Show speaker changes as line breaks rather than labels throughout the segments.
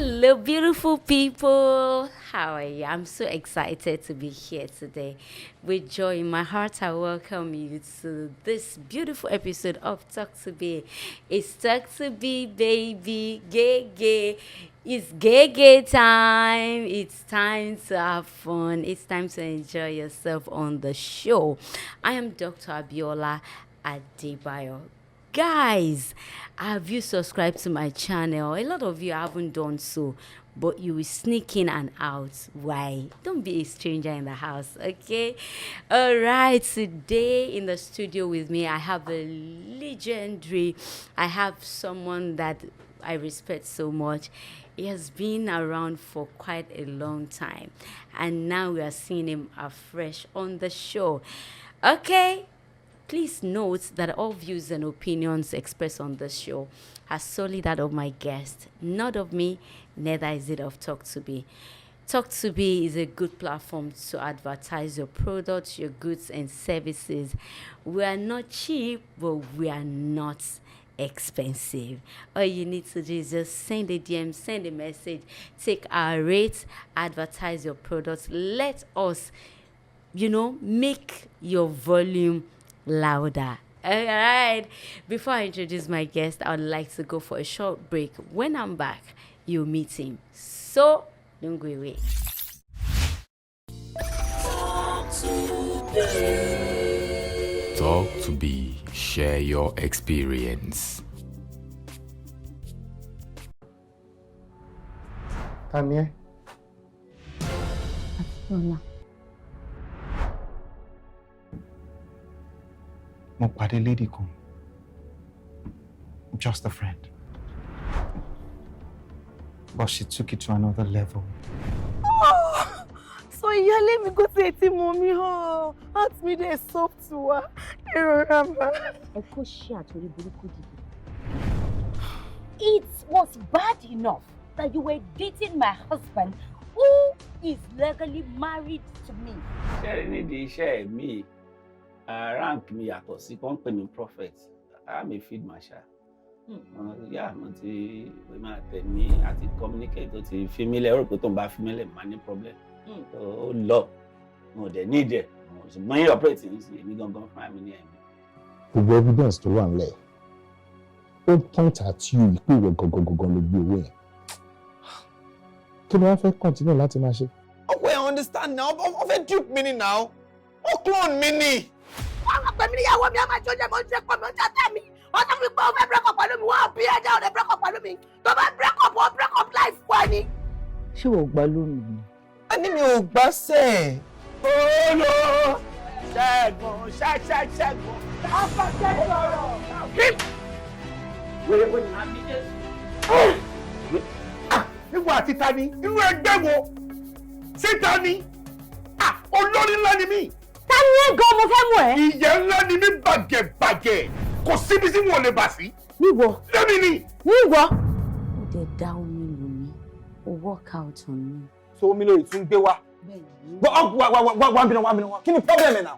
Hello, beautiful people. How are you? I'm so excited to be here today. With joy in my heart, I welcome you to this beautiful episode of Talk to Be. It's Talk to Be, baby. Gay, gay. It's gay time. It's time to have fun. It's time to enjoy yourself on the show. I am Dr. Abiola Adebayo. Guys, have you subscribed to my channel? A lot of you haven't done so, but you will sneak in and out. Why? Don't be a stranger in the house, okay? All right, today in the studio with me, I have a legendary, I have someone that I respect so much. He has been around for quite a long time, and now we are seeing him afresh on the show. Okay? Please note that all views and opinions expressed on this show are solely that of my guest, not of me, neither is it of Talk to Be. Talk to Be is a good platform to advertise your products, your goods and services. We are not cheap, but we are not expensive. All you need to do is just send a DM, send a message, take our rate, advertise your products. Let us, make your volume louder. All right. Before I introduce my guest, I would like to go for a short break. When I'm back, you'll meet him. So don't go away.
Talk to Be. Share your experience.
Tanya. Mo pàdé lady kan. Just a friend. But she took it to another level.
Oh, so ìyálé mi go to eti mommy ho. Heart me dey soft wa. Erora ma.
Ẹ kò ṣe àtòrí burúkú dìde. It was bad enough that you were dating my husband who is legally married to me.
Ṣé ní di iṣẹ́ mi? Rank mi yàtọ̀ sí company prophet. I'm a field marshal. Yeah, mo ti máa tẹ̀ mí àti communicate tó ti fi mí lẹ̀ rò pé tó ń bá fi mí lẹ̀ máa ní problem. Ó lọ, mo dẹ̀ need ẹ̀. Ṣùgbọ́n yín operate ní sí èmi gangan fún àmì ní ẹ̀mí.
Gbogbo evidence tó wà nílẹ̀, ó point at you pé ìwọ gangan ló gbé owó yẹn. Kí ni wọ́n fẹ́ continue láti máa ṣe?
Oh, wait, I understand now. Ó fẹ́ dupe mi ni now. Ó clone mi ni.
Wọ́n máa pè mí níyàwó mi, a máa jọjẹ́, mo ń ṣe pọ̀ mi, ó ń jẹ́ mi. Wọ́n sọ fún mi pé ó fẹ́ break up pẹ̀lú mi, wọ́n á bí ẹja ó lè break up pẹ̀lú mi. Tó bá break up life fún ẹni.
Ṣé o gbà lónìí ni?
Ẹni mi ò gbà sẹ́.
Olú Ṣẹ́gun Ṣẹ́gun.
Ọkọ̀ ṣẹ́gun ọ̀rọ̀.
Wèrè ní àmì Jésù.
Níwọ̀ àti ta ni? Irú ẹgbẹ́ wo? Síta ni? Olórí ńlá ni mí.
Ta ni ẹ gan mo fẹ́ mú ẹ?
Ìyẹn ńlá ni mí bàgẹ̀bàgẹ̀. Kò síbi tí wọn ò lè bà sí.
Níwọ̀.
Lẹ́mi ni.
Níwọ̀.
Ó dẹ̀ dá omi lù mí. Ó work out on me.
So omi lórí tún gbé wá. Wá bínú. Kí ni problem ẹ̀ náà?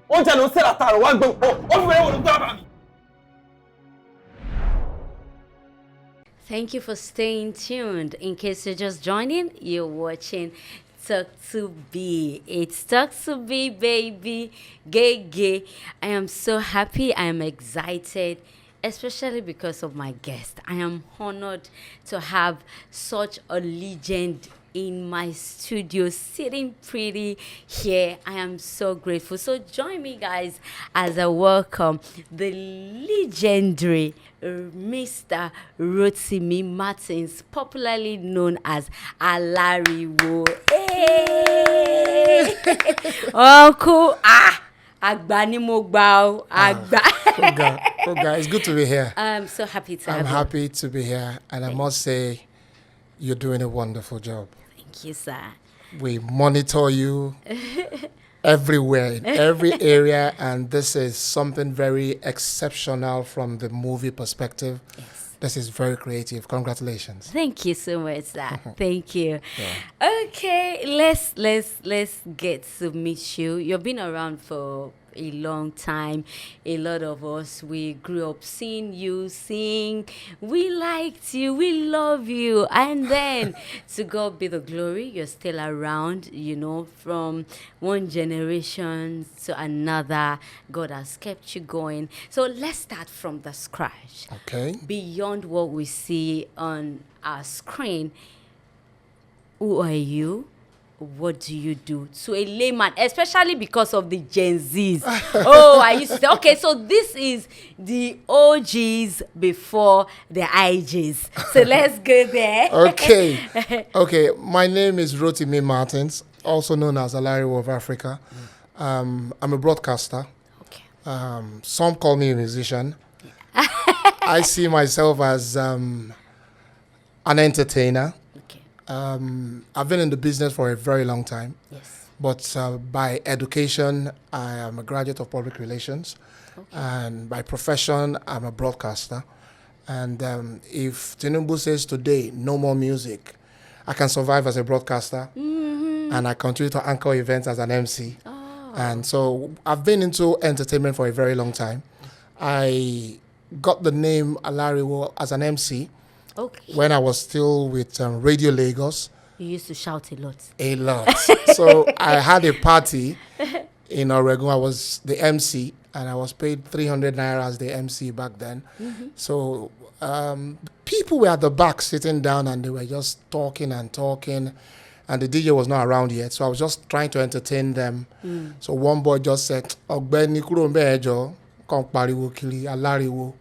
Oúnjẹ ló ń sẹ́ra tààrọ̀ wá gbé. Ó fi wẹ́rẹ́ wò ló gbé àbá mi.
Thank you for staying tuned. In case you're just joining, you're watching Talk to Be. It's Talk to Be, baby. Gay. I am so happy. I am excited, especially because of my guest. I am honored to have such a legend in my studio, sitting pretty here. I am so grateful. So join me, guys, as I welcome the legendary Mr. Rotimi Martins, popularly known as ALARIWO. Hey! Uncle, Agba ni mo gba o, Agba.
Oga, it's good to be here.
I'm so happy to have
I'm
you.
happy to be here, and I must say, you're doing a wonderful job.
Thank you, sir.
We monitor you everywhere, in every area, and this is something very exceptional from the movie perspective.
Yes.
This is very creative. Congratulations.
Thank you so much, sir. Thank you. Yeah. Okay, let's get to meet you. You've been around for a long time. A lot of us, we grew up seeing you sing. We liked you. We love you. And then, to God be the glory, you're still around, from one generation to another. God has kept you going. So let's start from the scratch.
Okay.
Beyond what we see on our screen, who are you? What do you do? To a layman, especially because of the Gen Zs. I used to say, okay, so this is the OGs before the IGs. So let's go there.
Okay. My name is Rotimi Martins, also known as ALARIWO of Africa. I'm a broadcaster.
Okay.
Some call me a musician. I see myself as an entertainer. I've been in the business for a very long time.
Yes.
But by education, I am a graduate of public relations. Okay. And by profession, I'm a broadcaster. And if Tinubu says today, no more music, I can survive as a broadcaster. Mm-hmm. And I continue to anchor events as an MC. Oh. And so I've been into entertainment for a very long time. I got the name ALARIWO as an MC. Okay. When I was still with Radio Lagos.
You used to shout a lot.
A lot. So I had a party in Oregon. I was the MC, and I was paid 300 naira as the MC back then. Mm-hmm. So people were at the back sitting down, and they were just talking, and the DJ was not around yet. So I was just trying to entertain them. Mm. So one boy just said, "Ogbeni kuro nbe ejo, kon pariwo kiri ALARIWO."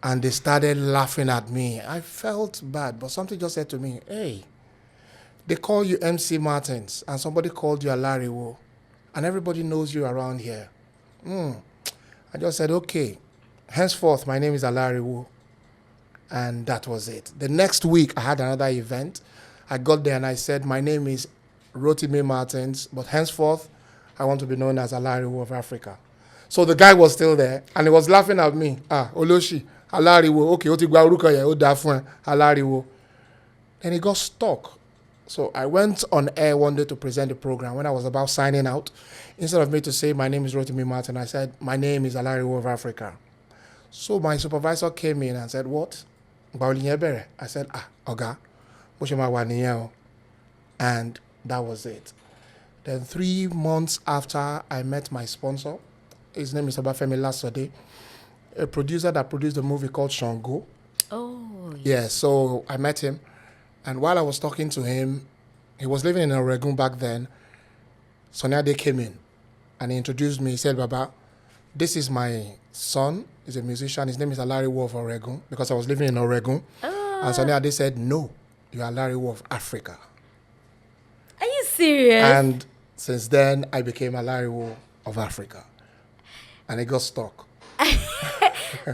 And they started laughing at me. I felt bad, but something just said to me, hey, they call you MC Martins, and somebody called you ALARIWO, and everybody knows you around here. I just said, okay, henceforth, my name is ALARIWO. And that was it. The next week, I had another event. I got there and I said, my name is Rotimi Martins, but henceforth, I want to be known as ALARIWO of Africa. So the guy was still there, and he was laughing at me. Oloshi. ALARIWO, okay, ALARIWO. Then he got stuck. So I went on air one day to present the program. When I was about signing out, instead of me to say, my name is Rotimi Martin, I said, my name is ALARIWO of Africa. So my supervisor came in and said, what? I said, Oga, and that was it. Then 3 months after I met my sponsor, his name is Obafemi Lasode, a producer that produced a movie called Shango. Oh, yes. Yeah, so I met him. And while I was talking to him, he was living in Oregon back then. Sonia Ade came in and he introduced me. He said, Baba, this is my son. He's a musician. His name is ALARIWO of Oregon, because I was living in Oregon. And Sonia Ade said, no, you're ALARIWO of Africa.
Are you serious?
And since then, I became ALARIWO of Africa. And it got stuck.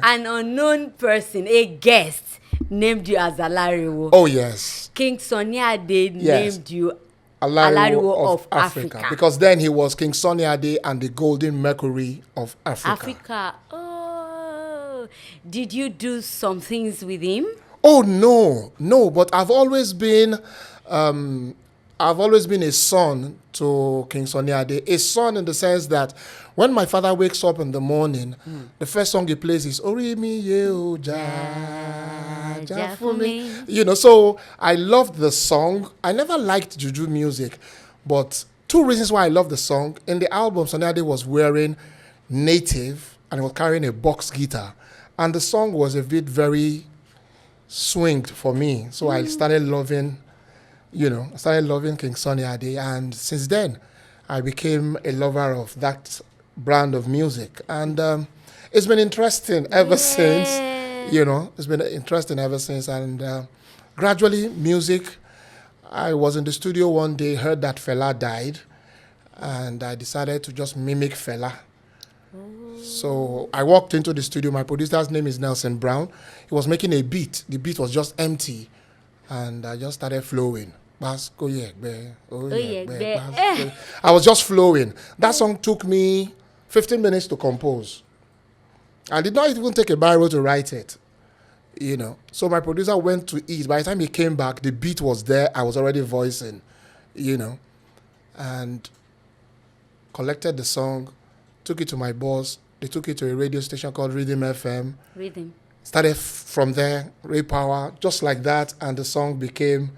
An unknown person, a guest, named you as ALARIWO.
Oh, yes.
King Sunny Ade named you
ALARIWO of Africa. Because then he was King Sunny Ade and the Golden Mercury of Africa.
Oh. Did you do some things with him?
Oh, no. But I've always been a son to King Sunny Ade. A son in the sense that when my father wakes up in the morning, the first song he plays is Ori mi ye o ja for me. So I loved the song. I never liked juju music, but 2 reasons why I love the song. In the album, Sunny Ade was wearing native and he was carrying a box guitar. And the song was a bit very swinged for me. So I started loving King Sunny Ade. And since then, I became a lover of that brand of music. And it's been interesting ever since. It's been interesting ever since. And gradually, music, I was in the studio one day, heard that Fela died. And I decided to just mimic Fela. So I walked into the studio. My producer's name is Nelson Brown. He was making a beat. The beat was just empty. And I just started flowing. I was just flowing. That song took me 15 minutes to compose. I did not even take a biro to write it. So my producer went to eat. By the time he came back, the beat was there. I was already voicing, and collected the song, took it to my boss. They took it to a radio station called Rhythm FM.
Rhythm.
Started from there, Ray Power, just like that, and the song became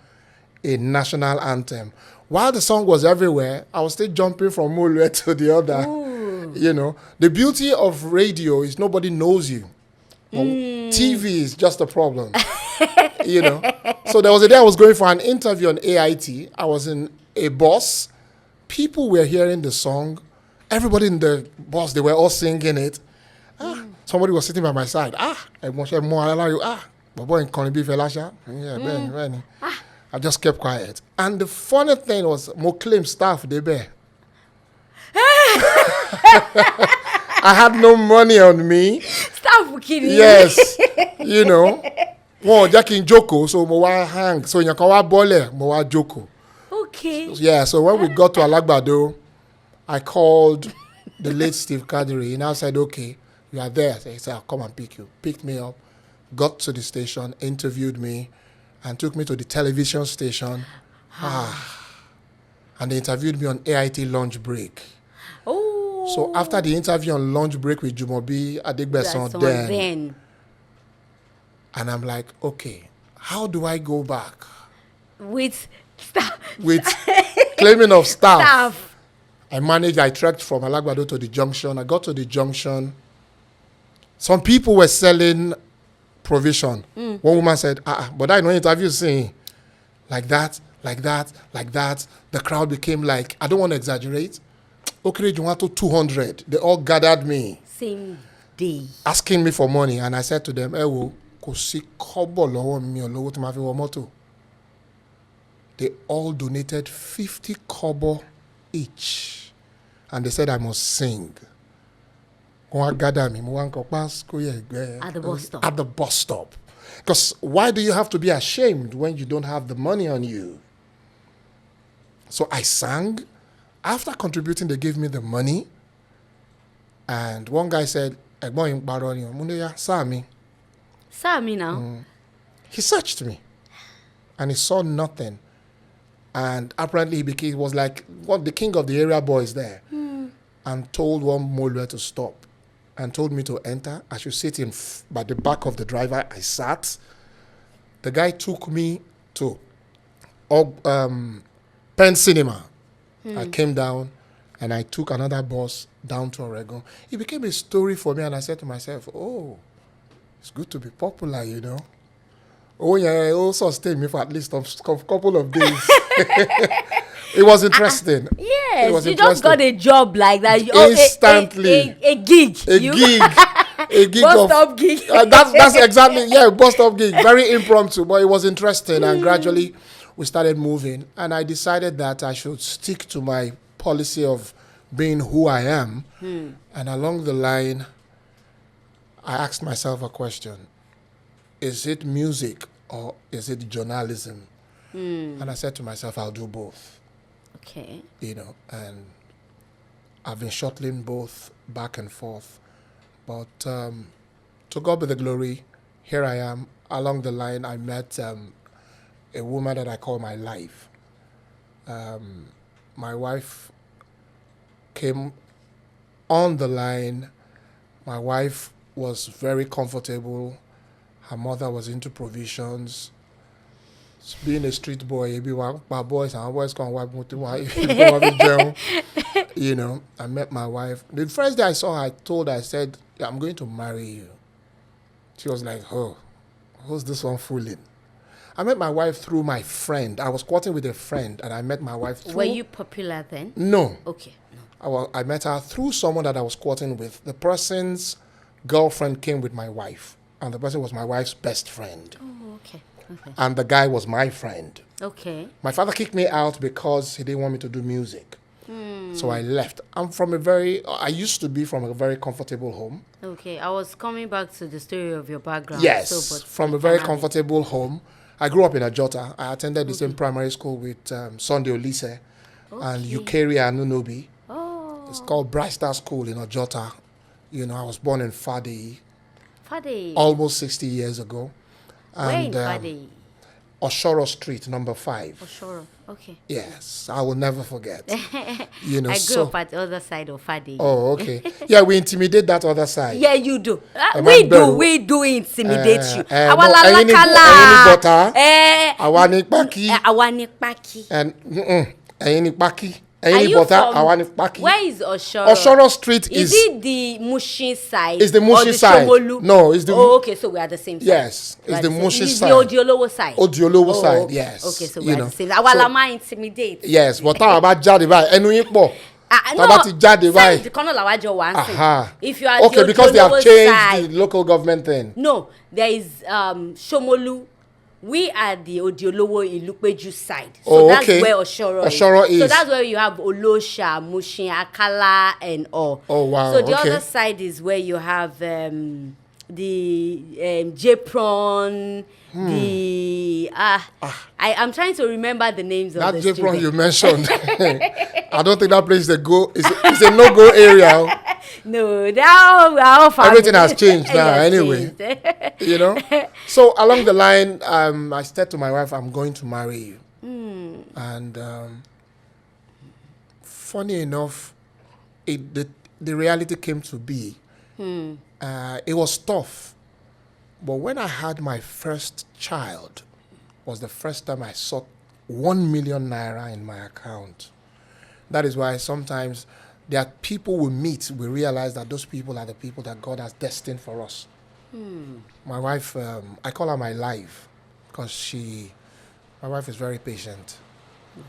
a national anthem. While the song was everywhere, I was still jumping from one to the other.
Ooh.
You know, the beauty of radio is nobody knows you. But TV is just a problem. You know. So there was a day I was going for an interview on AIT. I was in a bus. People were hearing the song. Everybody in the bus, they were all singing it. Somebody was sitting by my side. I just kept quiet. And the funny thing was, mo claim staff they bear. I had no money on me.
Stop kidding.
Yes. You know. One Jack in Joko, so mo wa hang. So you can wa bole, mo wa Joko.
Okay.
Yeah, so when we got to Alagbado, I called the late Steve Kadiri. He now said, okay, you are there. So he said, I'll come and pick you. Picked me up, got to the station, interviewed me, and took me to the television station. And they interviewed me on AIT lunch break.
Oh.
So after the interview on lunch break with Jumobi Adegbeson, then. And I'm like, okay, how do I go back?
With staff.
With claiming of staff. I trekked from Alagbado to the junction. I got to the junction. Some people were selling provision. One woman said, but I know interview saying like that. The crowd became like, I don't want to exaggerate. Okay, you want to 200. They all gathered me.
Same day.
Asking me for money. And I said to them, they all donated 50 kobo each. And they said I must sing. At the
bus stop.
At the bus stop. Because why do you have to be ashamed when you don't have the money on you? So I sang. After contributing, they gave me the money. And one guy said, Sami.
Sami now.
He searched me. And he saw nothing. And apparently he was like the king of the area boys there. And told one Molwe to stop. And told me to enter. I should sit by the back of the driver. I sat. The guy took me to Penn Cinema. I came down and I took another bus down to Oregon. It became a story for me, and I said to myself, oh, it's good to be popular, you know. Oh, yeah, it also stayed me for at least a couple of days. It was interesting.
Yes,
it was
you just got a job like that.
Instantly.
A gig.
A gig.
Bus stop gig.
That's exactly, bus stop gig. Very impromptu, but it was interesting. And gradually we started moving. And I decided that I should stick to my policy of being who I am. And along the line, I asked myself a question. Is it music or is it journalism? And I said to myself, I'll do both.
Okay.
You know, and I've been shuttling both back and forth. But to God be the glory, here I am. Along the line, I met a woman that I call my life. My wife came on the line. My wife was very comfortable. Her mother was into provisions. Being a street boy, my boys can't work. You know, I met my wife. The first day I saw her, I said, I'm going to marry you. She was like, oh, who's this one fooling? I met my wife through my friend. I was courting with a friend, and I met my wife through...
Were you popular then?
No.
Okay.
I met her through someone that I was courting with. The person's girlfriend came with my wife, and the person was my wife's best friend.
Oh, okay.
And the guy was my friend.
Okay.
My father kicked me out because he didn't want me to do music. So I left. I used to be from a very comfortable home.
Okay, I was coming back to the story of your background.
Yes, from a very comfortable home. I grew up in Ajota. I attended the same primary school with Sunday Olise and Eukaria Anunobi.
Oh.
It's called Bright Star School in Ajota. You know, I was born in Fadi.
Fadi.
Almost 60 years ago.
Where in Fadi?
Oshoro Street, number 5.
Oshoro. Okay.
Yes, I will never forget. You know,
I grew up at the other side of Fadi.
Oh, okay. Yeah, we intimidate that other side.
Yeah, you do.
Emma
We do intimidate you.
No, Awani Paki.
Awani Paki.
And Ayini Paki.
Are you from,
Awani Paki.
where is Oshoro?
Oshoro Street
is it the Mushin side?
It's the Mushin side.
Shomolu?
No, it's the.
Oh, okay, so we are the same side.
Yes, it's the Mushin side.
It's the Odiolowo side.
Odiolowo side,
okay.
yes.
Okay, so we are the same. Our lama intimidate.
Yes, but how about Jadi Bai? Enu yin po.
No,
Jadi Bai.
the corner lawajo one thing.
Aha.
If you are
okay,
the
because they have changed
side,
the local government thing.
No, there is Shomolu. We are the Odiolowo Ilupeju side. So that's where Oshoro is. So that's where you have Olosha, Mushin, Akala, and all.
Oh, wow.
So the other side is where you have the Jepron, I'm trying to remember the names of the
Jepron
students.
you mentioned. I don't think that place is a go. It's a no-go area.
No, they are all family.
Everything has changed now anyway. You know? So along the line, I said to my wife, I'm going to marry you. And funny enough, the reality came to be. It was tough. But when I had my first child, was the first time I saw 1 million naira in my account. That is why sometimes there are people we meet, we realize that those people are the people that God has destined for us. My wife, I call her my life because my wife is very patient. Wow.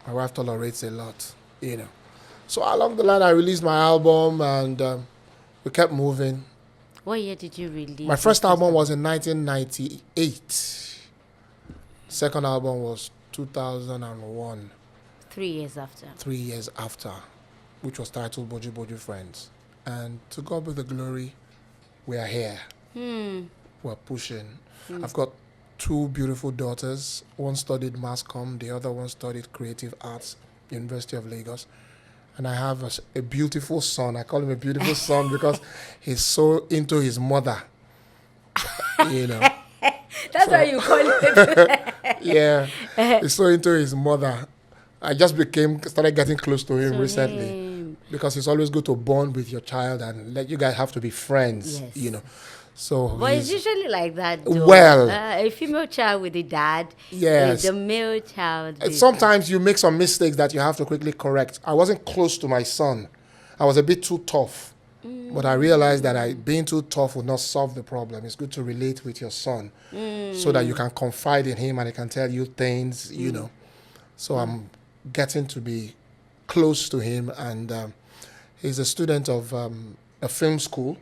My wife tolerates a lot, you know. So along the line, I released my album and we kept moving.
What year did you release?
My first album was in 1998. Second album was 2001.
3 years after.
3 years after, which was titled Boju Boju Friends. And to God be the glory, we are here. We're pushing. I've got 2 beautiful daughters. One studied mass comm, the other one studied creative arts, University of Lagos. And I have a beautiful son. I call him a beautiful son because he's so into his mother. You know.
That's why you call him.
Yeah. He's so into his mother. I just started getting close to him recently. Because it's always good to bond with your child and let you guys have to be friends, you know. So
but it's usually like that, though.
Well,
a female child with a dad,
yes,
with a male child.
Sometimes you make some mistakes that you have to quickly correct. I wasn't close to my son. I was a bit too tough. But I realized that being too tough would not solve the problem. It's good to relate with your son so that you can confide in him and he can tell you things, you know. So I'm getting to be close to him, and he's a student of a film school.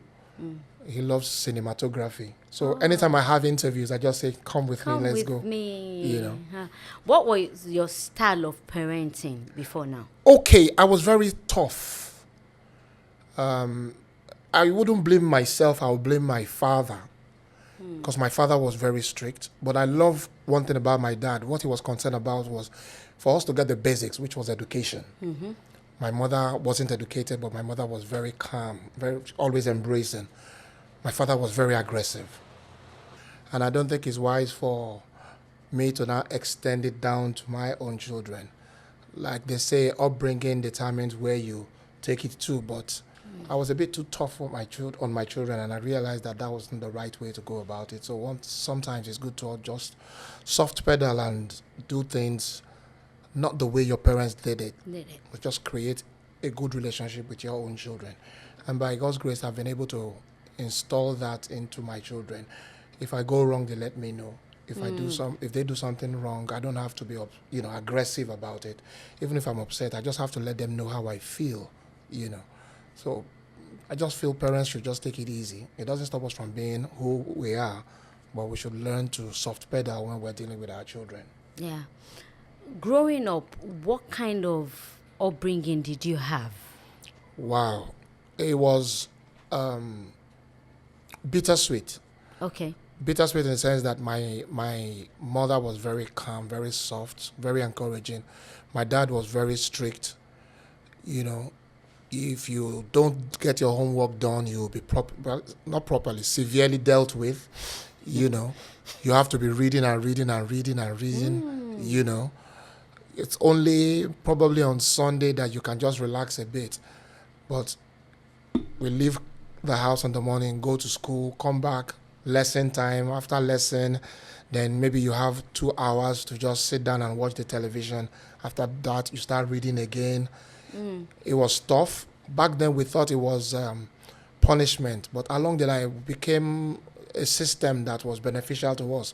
He loves cinematography. So anytime I have interviews, I just say, come with me, let's go. You know.
What was your style of parenting before now?
Okay, I was very tough. I wouldn't blame myself, I would blame my father. Because my father was very strict. But I love one thing about my dad. What he was concerned about was for us to get the basics, which was education. My mother wasn't educated, but my mother was very calm, always embracing. My father was very aggressive. And I don't think it's wise for me to now extend it down to my own children. Like they say, upbringing determines where you take it to, but I was a bit too tough on my children, and I realized that wasn't the right way to go about it. So sometimes it's good to just soft pedal and do things not the way your parents did it. But just create a good relationship with your own children. And by God's grace, I've been able to install that into my children. If I go wrong, they let me know. If they do something wrong, I don't have to be aggressive about it. Even if I'm upset, I just have to let them know how I feel, you know. So I just feel parents should just take it easy. It doesn't stop us from being who we are, but we should learn to soft pedal when we're dealing with our children.
Yeah. Growing up, what kind of upbringing did you have?
Wow. It was bittersweet.
Okay.
Bittersweet in the sense that my mother was very calm, very soft, very encouraging. My dad was very strict. You know, if you don't get your homework done, you'll be not properly, severely dealt with, you know. You have to be reading and reading and reading and reading, you know. It's only probably on Sunday that you can just relax a bit. But we leave the house in the morning, go to school, come back, lesson time. After lesson, then maybe you have 2 hours to just sit down and watch the television. After that, you start reading again. It was tough. Back then, we thought it was punishment. But along the line, it became a system that was beneficial to us.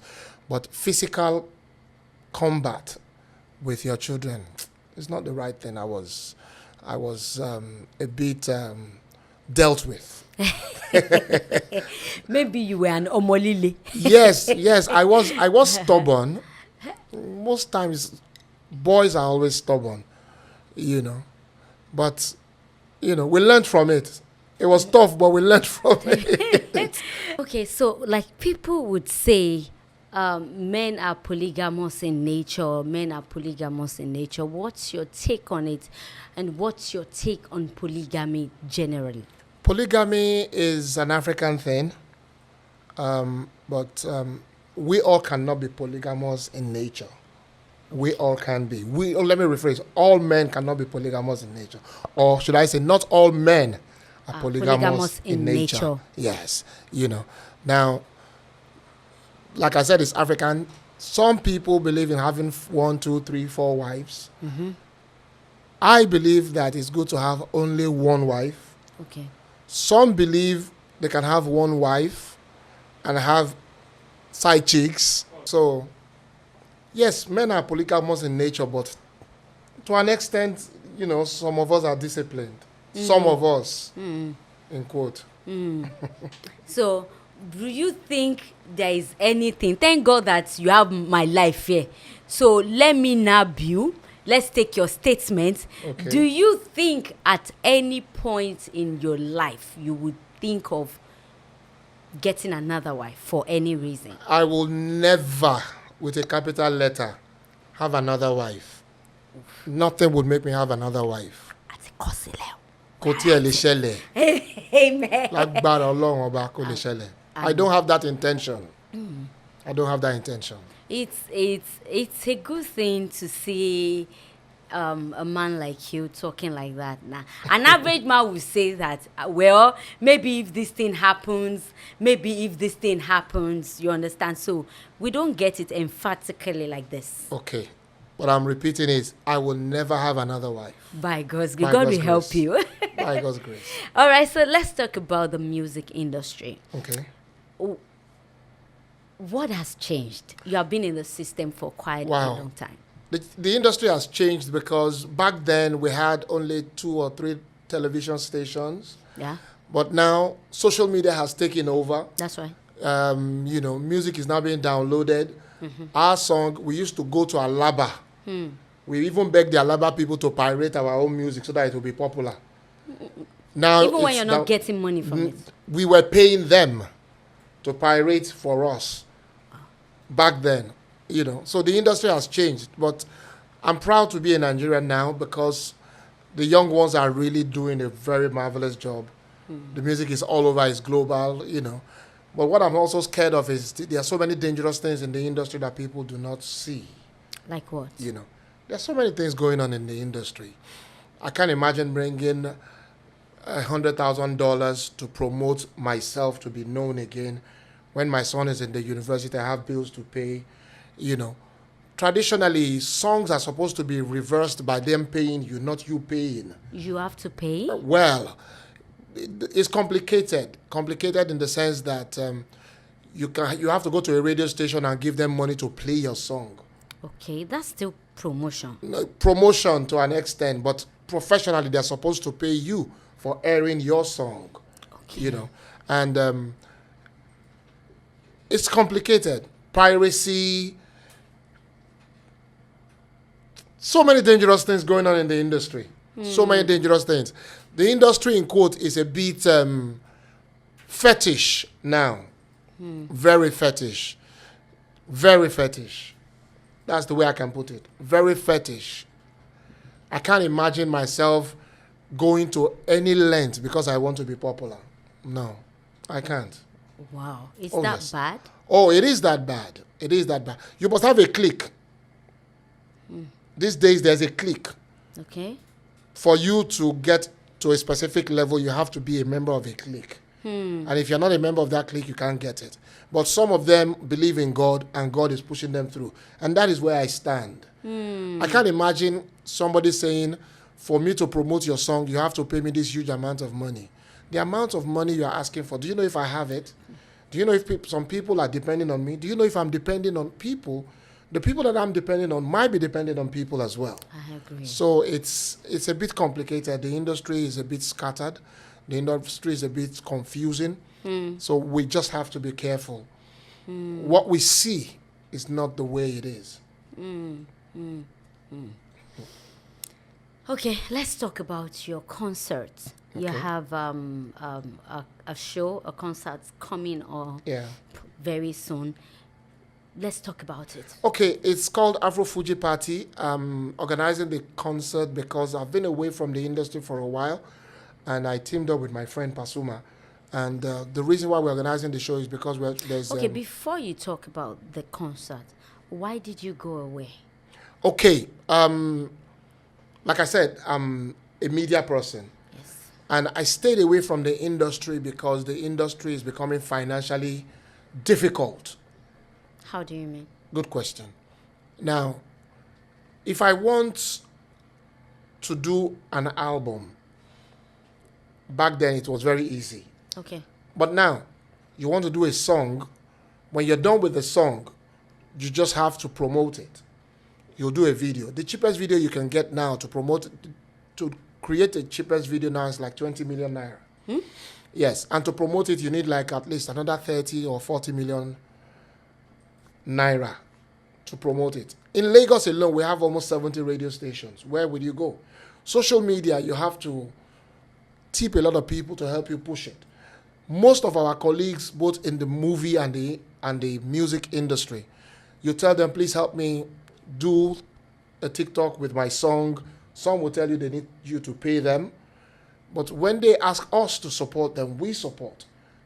But physical combat with your children is not the right thing. I was a bit dealt with.
Maybe you were an omolile.
Yes, I was stubborn. Most times, boys are always stubborn, you know. But, you know, we learned from it. It was tough, but we learned from it.
Okay, so like people would say men are polygamous in nature, men are polygamous in nature. What's your take on it? And what's your take on polygamy generally?
Polygamy is an African thing, but we all cannot be polygamous in nature. We all can be. Let me rephrase. All men cannot be polygamous in nature. Or should I say, not all men are polygamous in nature. Yes, you know. Now, like I said, it's African. Some people believe in having 1, 2, 3, 4 wives. I believe that it's good to have only one wife.
Okay.
Some believe they can have one wife and have side chicks. So, yes, men are polygamous in nature, but to an extent, you know, some of us are disciplined. Some of us, in quote.
So, do you think there is anything? Thank God that you have my life here. So, let me nab you. Let's take your statement.
Okay.
Do you think at any point in your life you would think of getting another wife for any reason?
I will never, with a capital letter, have another wife. Nothing would make me have another wife.
Àti kò sílẹ̀ o.
Kò tiẹ̀ lè ṣẹlẹ̀.
Amen.
Lágbára Ọlọ́run ọba kò lè ṣẹlẹ̀. I don't have that intention. I don't have that intention.
It's a good thing to see a man like you talking like that. Now, an average man would say that, well, maybe if this thing happens, you understand? So we don't get it emphatically like this.
Okay. But I'm repeating it. I will never have another wife.
By God's grace.
By
God
God's
will help
grace.
you.
By God's grace.
All right, so let's talk about the music industry.
Okay.
What has changed? You have been in the system for quite a
Wow.
long time.
The industry has changed because back then we had only 2 or 3 television stations.
Yeah,
But now social media has taken over.
that's right.
You know, music is now being downloaded. Our song, we used to go to Alaba. We even begged the Alaba people to pirate our own music so that it will be popular. Now,
Even when
it's
you're not
now-
getting money from it.
we were paying them to pirate for us back then, you know. So the industry has changed, but I'm proud to be a Nigerian now because the young ones are really doing a very marvelous job. The music is all over, it's global, you know. But what I'm also scared of is there are so many dangerous things in the industry that people do not see,
Like what?
you know. There's so many things going on in the industry. I can't imagine bringing $100,000 to promote myself to be known again. When my son is in the university, I have bills to pay, you know. Traditionally, songs are supposed to be reversed by them paying you, not you paying.
You have to pay?
Well, it's complicated. Complicated in the sense that you have to go to a radio station and give them money to play your song.
Okay, that's still promotion.
Promotion to an extent, but professionally, they're supposed to pay you for airing your song.
Okay.
You know, and it's complicated. Piracy. So many dangerous things going on in the industry. So many dangerous things. The industry, in quote, is a bit fetish now. Very fetish. Very fetish. That's the way I can put it. Very fetish. I can't imagine myself going to any length because I want to be popular. No, I can't.
Wow. Is
Oh,
that
yes.
bad?
Oh, it is that bad. It is that bad. You must have a clique. These days, there's a clique.
Okay.
For you to get to a specific level, you have to be a member of a clique. And if you're not a member of that clique, you can't get it. But some of them believe in God, and God is pushing them through. And that is where I stand. I can't imagine somebody saying, for me to promote your song, you have to pay me this huge amount of money. The amount of money you're asking for, do you know if I have it? Do you know if some people are depending on me? Do you know if I'm depending on people? The people that I'm depending on might be dependent on people as well.
I agree.
So it's a bit complicated. The industry is a bit scattered. The industry is a bit confusing. So we just have to be careful. What we see is not the way it is.
Okay, let's talk about your concerts. You have a show, a concert coming very soon. Let's talk about it.
Okay, it's called Afro Fuji Party. I'm organizing the concert because I've been away from the industry for a while, and I teamed up with my friend Pasuma. And the reason why we're organizing the show is because there's...
Okay, before you talk about the concert, why did you go away?
Okay, like I said, I'm a media person.
Yes.
And I stayed away from the industry because the industry is becoming financially difficult.
How do you mean?
Good question. Now, if I want to do an album, back then it was very easy.
Okay.
But now, you want to do a song, when you're done with the song, you just have to promote it. You'll do a video. The cheapest video you can get now to promote, to create the cheapest video now is like 20 million naira. Yes, and to promote it, you need like at least another 30 or 40 million naira to promote it. In Lagos alone, we have almost 70 radio stations. Where would you go? Social media, you have to tip a lot of people to help you push it. Most of our colleagues, both in the movie and the music industry, you tell them, please help me do a TikTok with my song. Some will tell you they need you to pay them. But when they ask us to support them, we support,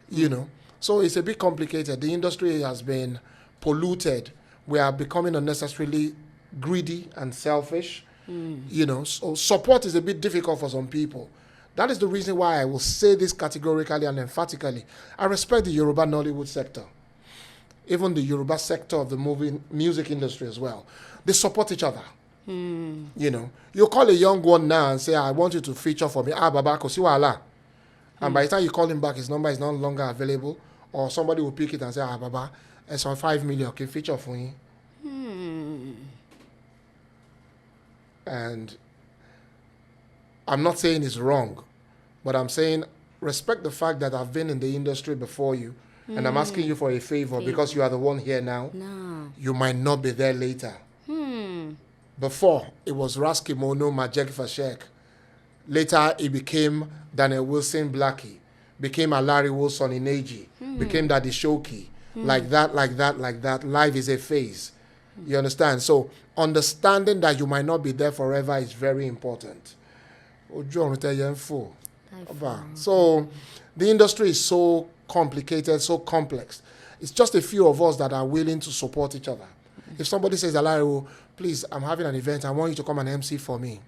you know. So it's a bit complicated. The industry has been polluted. We are becoming unnecessarily greedy and selfish, you know. So support is a bit difficult for some people. That is the reason why I will say this categorically and emphatically. I respect the Yoruba Nollywood sector, even the Yoruba sector of the music industry as well. They support each other. You know, you call a young one now and say, I want you to feature for me. Baba, Kosiwala. And by the time you call him back, his number is no longer available. Or somebody will pick it and say, Baba, it's on 5 million, can feature for you. And I'm not saying it's wrong, but I'm saying respect the fact that I've been in the industry before you, and I'm asking you for a favor because you are the one here now.
No.
You might not be there later. Before, it was Raskimono Majek Fashek. Later, it became Daniel Wilson Blackie, became Alariwo Sonineji, became Daddy Shoki. Like that. Life is a phase. You understand? So, understanding that you might not be there forever is very important. So, the industry is so complicated, so complex. It's just a few of us that are willing to support each other. If somebody says, Alariwo, please, I'm having an event, I want you to come and MC for me.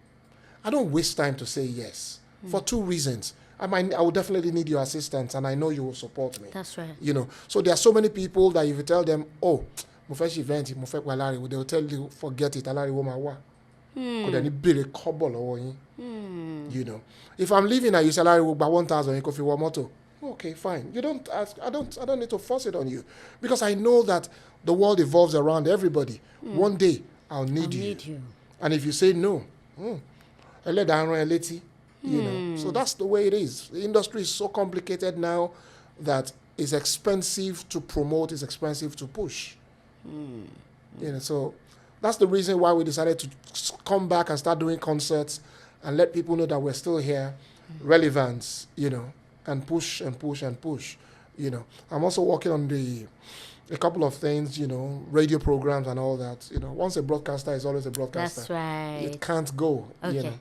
I don't waste time to say yes for 2 reasons. I will definitely need your assistance, and I know you will support me.
That's right.
You know, so there are so many people that if you tell them, oh, my first event, Alariwo, they will tell you, forget it, Alariwo Mawa. Could any bill a couple or you know, if I'm leaving and you say Alariwo by 1,000, you could feel one moto. Okay, fine. You don't ask. I don't need to force it on you, because I know that the world evolves around everybody. One day I'll need you. And if you say no, you know. So that's the way it is. The industry is so complicated now that it's expensive to promote, it's expensive to push. You know, so that's the reason why we decided to come back and start doing concerts and let people know that we're still here, relevance, you know, and push and push and push, you know. I'm also working on a couple of things, you know, radio programs and all that. You know, once a broadcaster is always a broadcaster.
That's right.
It can't go,
Okay.
you know.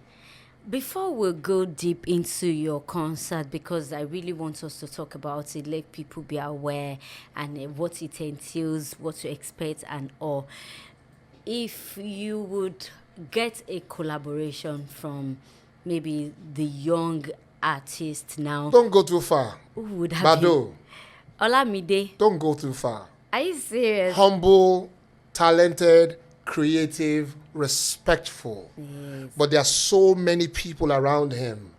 Before we go deep into your concert, because I really want us to talk about it, let people be aware and what it entails, what to expect and all. If you would get a collaboration from maybe the young artist now,
Don't go too far.
who would have
Bado,
Olamide.
don't go too far.
Are you serious?
Humble, talented, creative, respectful.
Yes.
But there are so many people around him,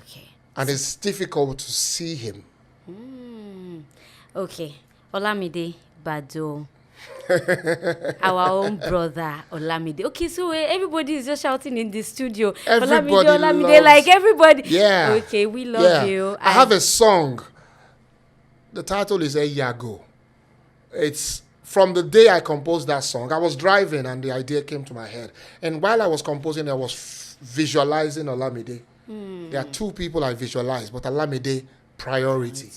Okay.
and it's difficult to see him.
Okay. Olamide Bado. Our own brother Olamide. Okay, so everybody is just shouting in the studio.
Everybody
Olamide,
loves-
like everybody.
Yeah.
Okay, we love you.
I have a song. The title is Eyago. It's from the day I composed that song. I was driving and the idea came to my head. And while I was composing, I was visualizing Olamide. There are two people I visualize, but Olamide priority.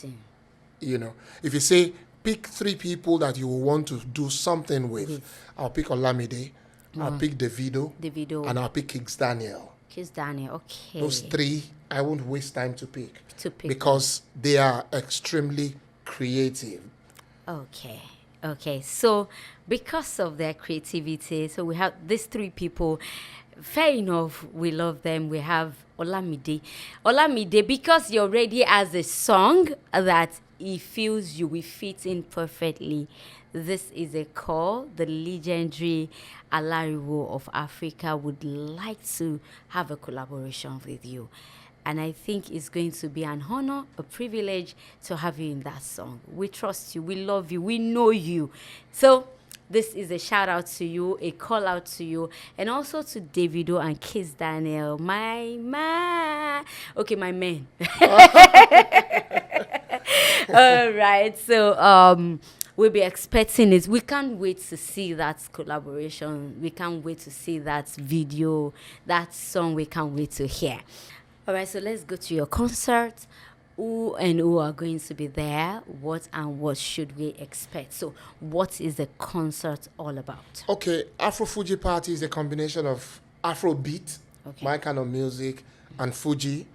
You know, if you say pick three people that you want to do something with, I'll pick Olamide, I'll pick Davido, and I'll pick Kings Daniel.
Kiss Daniel. Okay.
Those three, I won't waste time to pick because
them.
they are extremely creative.
Okay. Okay. So because of their creativity, so we have these three people. Fair enough, we love them. We have Olamide. Olamide, because he already has a song that he feels you will fit in perfectly. This is a call. The legendary ALARIWO of Africa would like to have a collaboration with you. And I think it's going to be an honor, a privilege to have you in that song. We trust you. We love you. We know you. So this is a shout out to you, a call out to you, and also to Davido and Kiss Daniel, my man. Okay, my man. All right, so we'll be expecting it. We can't wait to see that collaboration. We can't wait to see that video, that song. We can't wait to hear. All right, so let's go to your concert. Who and who are going to be there? What and what should we expect? So, what is the concert all about?
Okay, Afro Fuji Party is a combination of afrobeat, my kind of music, and Fuji,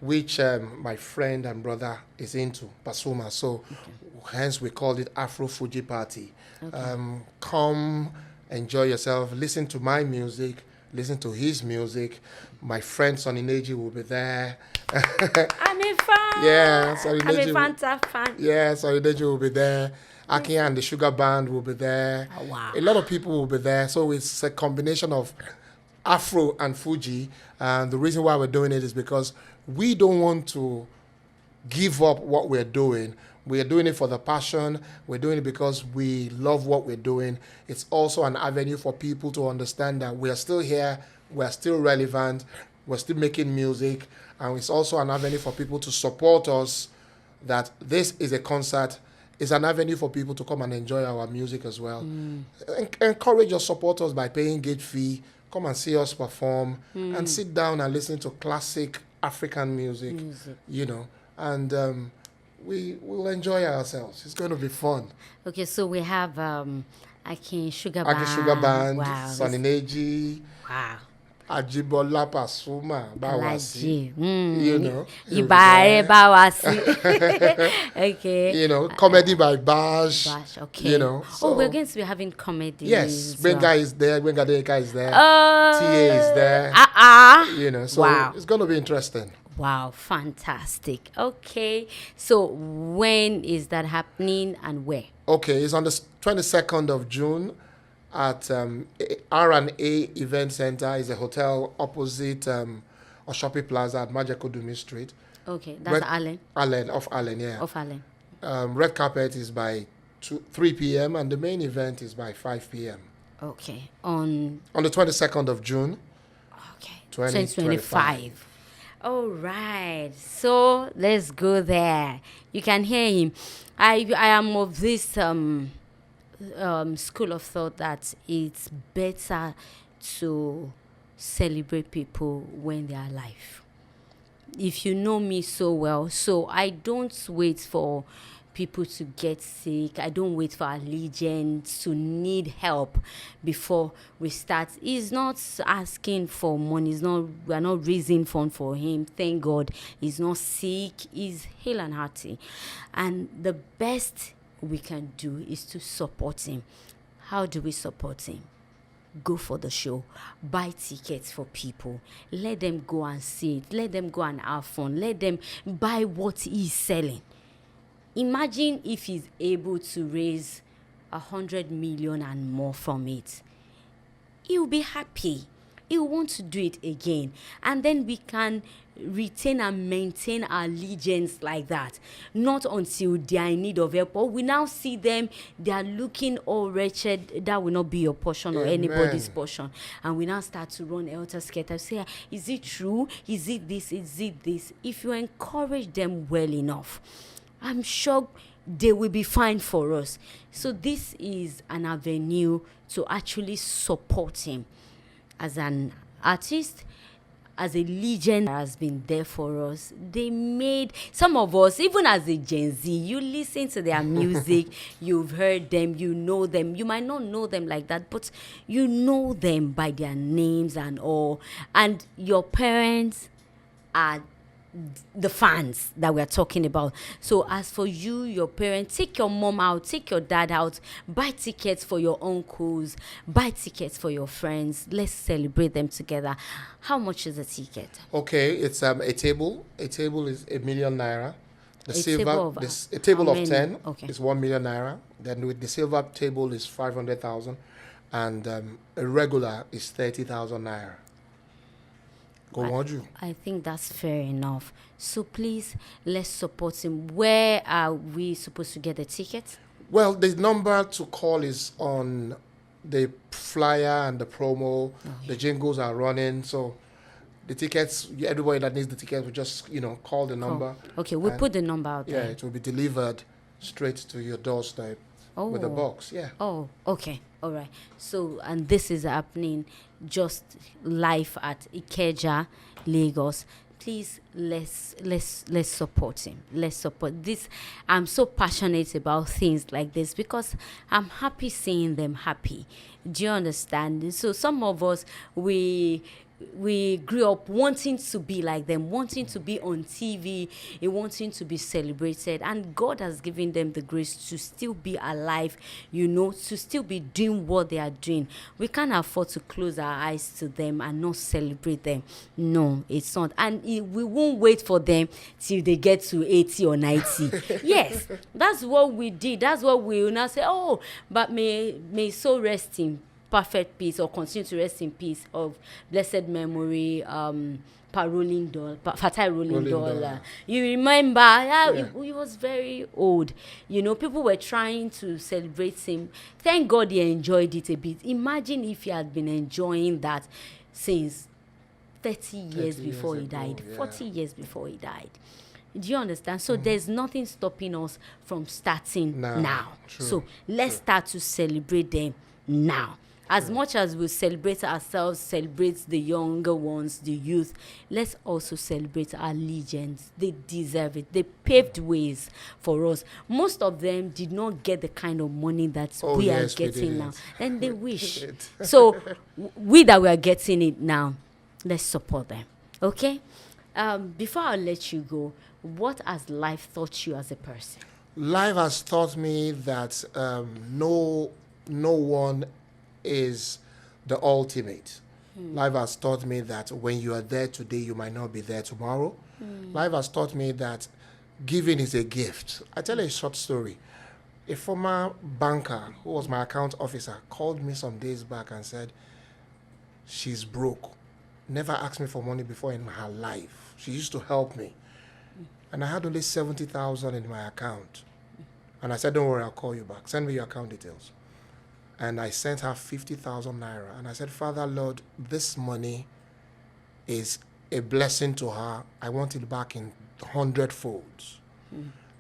which my friend and brother is into, Pasuma. So, hence we called it Afro Fuji Party. Come, enjoy yourself, listen to my music, listen to his music. My friend Sonny Neji will be there.
I'm a fan.
Yeah, Sonny
I'm a
Neji
Fanta fan.
Yeah, Sonny Neji will be there. Aki and the Sugar Band will be there.
Oh, wow.
A lot of people will be there. So it's a combination of Afro and Fuji. And the reason why we're doing it is because we don't want to give up what we're doing. We're doing it for the passion. We're doing it because we love what we're doing. It's also an avenue for people to understand that we are still here, we're still relevant, we're still making music, and it's also an avenue for people to support us, that this is a concert. It's an avenue for people to come and enjoy our music as well. Encourage your supporters by paying gate fee, come and see us perform, and sit down and listen to classic African music. You know, and we will enjoy ourselves. It's going to be fun.
Okay, so we have Aki Sugar Band.
Aki Sugar Band,
Wow.
Sonny Neji,
Wow.
Ajibola Pasuma, Bawasi.
Alaji.
You know.
Ibare Bawasi. Okay.
You know, comedy by Bash.
Bash, okay.
You know.
Oh, we're going to be having comedy.
Yes, Benga is there, Benga Deka is there,
TA
TA is there. You know, so
Wow.
it's going to be interesting.
Wow, fantastic. Okay, so when is that happening and where?
Okay, it's on the 22nd of June at R&A Event Center. Is a hotel opposite Oshopi Plaza at Majakodumi Street.
Okay, that's Allen.
Allen, yeah.
Of Allen.
Red carpet is by 3 p.m. and the main event is by 5 p.m.
Okay, on
the 22nd of June.
okay
2025.
All right, so let's go there. You can hear him. I am of this school of thought that it's better to celebrate people when they are alive. If you know me so well, so I don't wait for people to get sick. I don't wait for our legends to need help before we start. He's not asking for money. We're not raising fund for him. Thank God. He's not sick. He's hale and hearty. And the best we can do is to support him. How do we support him? Go for the show, buy tickets for people, let them go and see it, let them go and have fun, let them buy what he's selling. Imagine if he's able to raise 100 million and more from it. He'll be happy. He'll want to do it again. And then we can retain and maintain our allegiance like that. Not until they are in need of help. Or we now see them, they are looking all wretched. That will not be your portion or anybody's portion. And we now start to run helter-skelter. Say, is it true? Is it this? Is it this? If you encourage them well enough, I'm sure they will be fine for us. So this is an avenue to actually support him as an artist, as a legend that has been there for us. They made some of us, even as a Gen Z, you listen to their music, you've heard them, you know them. You might not know them like that, but you know them by their names and all. And your parents are the fans that we're talking about. So as for you, your parents, take your mom out, take your dad out, buy tickets for your uncles, buy tickets for your friends. Let's celebrate them together. How much is a ticket?
Okay, it's a table. A table is #1 million. A
how
table of
many?
10
Okay.
is ₦1 million. Then with the silver table is 500,000, and a regular is 30,000 naira.
I think that's fair enough. So please, let's support him. Where are we supposed to get the tickets?
Well, the number to call is on the flyer and the promo. The jingles are running, so the tickets, everybody that needs the tickets will just, call the number.
Okay, we'll put the number out
Yeah,
there.
it will be delivered straight to your doorstep with a box. Yeah.
Oh, okay. All right. So, and this is happening just live at Ikeja, Lagos. Please, let's support him. Let's support this. I'm so passionate about things like this because I'm happy seeing them happy. Do you understand? So some of us, we grew up wanting to be like them, wanting to be on TV, and wanting to be celebrated. And God has given them the grace to still be alive, to still be doing what they are doing. We can't afford to close our eyes to them and not celebrate them. No, it's not. And we won't wait for them till they get to 80 or 90. Yes, that's what we did. That's what we will now say, oh, but may so rest in perfect peace, or continue to rest in peace, of blessed memory, Fatai Rolling Dollar. You remember, he was very old. People were trying to celebrate him. Thank God he enjoyed it a bit. Imagine if he had been enjoying that since 30 years before he died, 40 years before he died. Do you understand? So there's nothing stopping us from starting now.
True.
So let's start to celebrate them now. As much as we celebrate ourselves, celebrate the younger ones, the youth, let's also celebrate our legends. They deserve it. They paved ways for us. Most of them did not get the kind of money that we are getting now. And they wish. So we that we are getting it now, let's support them. Okay? Before I let you go, what has life taught you as a person?
Life has taught me that no one is the ultimate. Life has taught me that when you are there today, you might not be there tomorrow. Life has taught me that giving is a gift. I tell you a short story. A former banker who was my account officer called me some days back and said, she's broke. Never asked me for money before in her life. She used to help me. And I had only 70,000 in my account. And I said, don't worry, I'll call you back. Send me your account details. And I sent her 50,000 naira. And I said, Father, Lord, this money is a blessing to her. I want it back in 100 folds.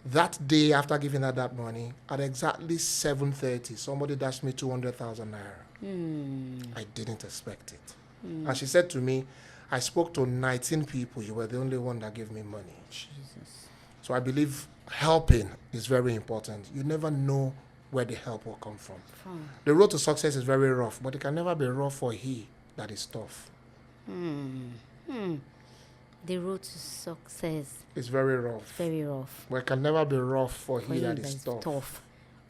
That day, after giving her that money, at exactly 7:30, somebody dashed me 200,000 naira. I didn't expect it. And she said to me, I spoke to 19 people. You were the only one that gave me money. Jesus. So I believe helping is very important. You never know where the help will come from. The road to success is very rough, but it can never be rough for he that is tough.
The road to success
It's very rough.
very rough.
But it can never be rough for
For
he
you
that is tough.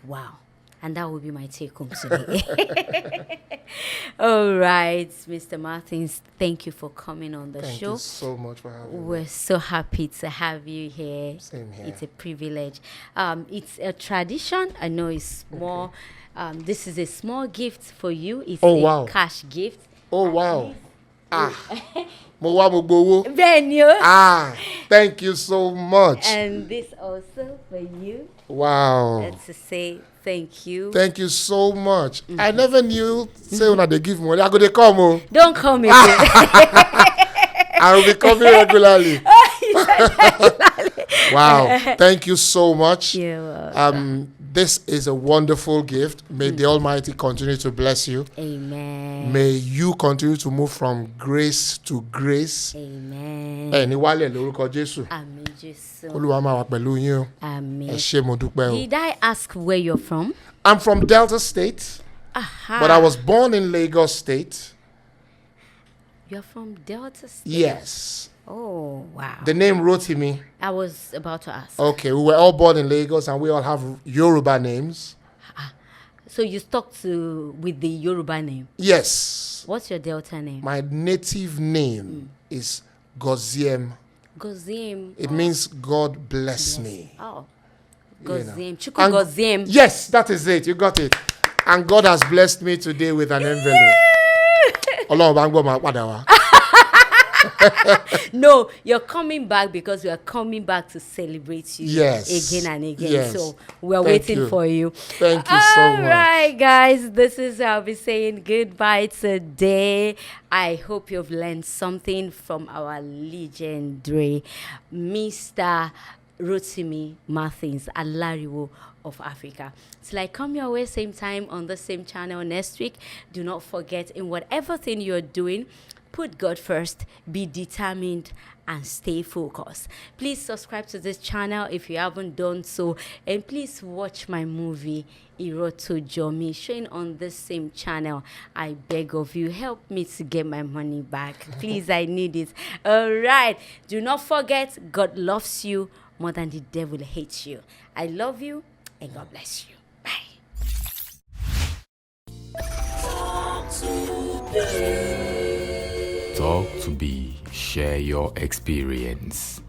Wow. And that will be my take home today. All right, Mr. Martins, thank you for coming on the
Thank
show.
you so much for having me.
We're so happy to have you here.
Same here.
It's a privilege. It's a tradition. I know it's more. This is a small gift for you. It's
Oh,
a
wow.
cash gift.
Oh, wow. Mo wá mo gbowó.
Venue.
Thank you so much.
And this also for you.
Wow.
To say thank you.
Thank you so much. I never knew say when they give money, I go they come. Oh.
Don't call me.
I will be coming regularly. Wow. Thank you so much.
You're welcome.
This is a wonderful gift. May the Almighty continue to bless you.
Amen.
May you continue to move from grace to grace.
Amen.
Ẹni wálẹ̀ lórúkọ Jésù.
Àmín Jésù.
Olúwa máa wà pẹ̀lú yín o.
Àmín.
Ẹ ṣé mo dúpẹ́ o.
Did I ask where you're from?
I'm from Delta State,
Aha.
but I was born in Lagos State.
You're from Delta State?
Yes.
Oh, wow.
The name Rotimi.
I was about to ask.
Okay, we were all born in Lagos and we all have Yoruba names.
So you stuck with the Yoruba name?
Yes.
What's your Delta name?
My native name is Goziem.
Goziem.
It means God bless me.
Oh.
You know.
Goziem. Chuku
And-
Goziem.
Yes, that is it. You got it. And God has blessed me today with an envelope. Ọlọ́run bá ń gbọ́ máa padà wá.
No, you're coming back because we are coming back to celebrate you
Yes.
again and again.
Yes.
So we're
Thank
waiting
you.
for you.
Thank you so much.
All right, guys, this is how I'll be saying goodbye today. I hope you've learned something from our legendary Mr. Rotimi Martins, ALARIWO of Africa. Till I come your way same time on the same channel next week, do not forget, in whatever thing you're doing, put God first, be determined, and stay focused. Please subscribe to this channel if you haven't done so, and please watch my movie Iroto Jomi showing on this same channel. I beg of you, help me to get my money back. Please, I need it. All right, do not forget, God loves you more than the devil hates you. I love you, and God bless you. Bye.
Talk to be, share your experience.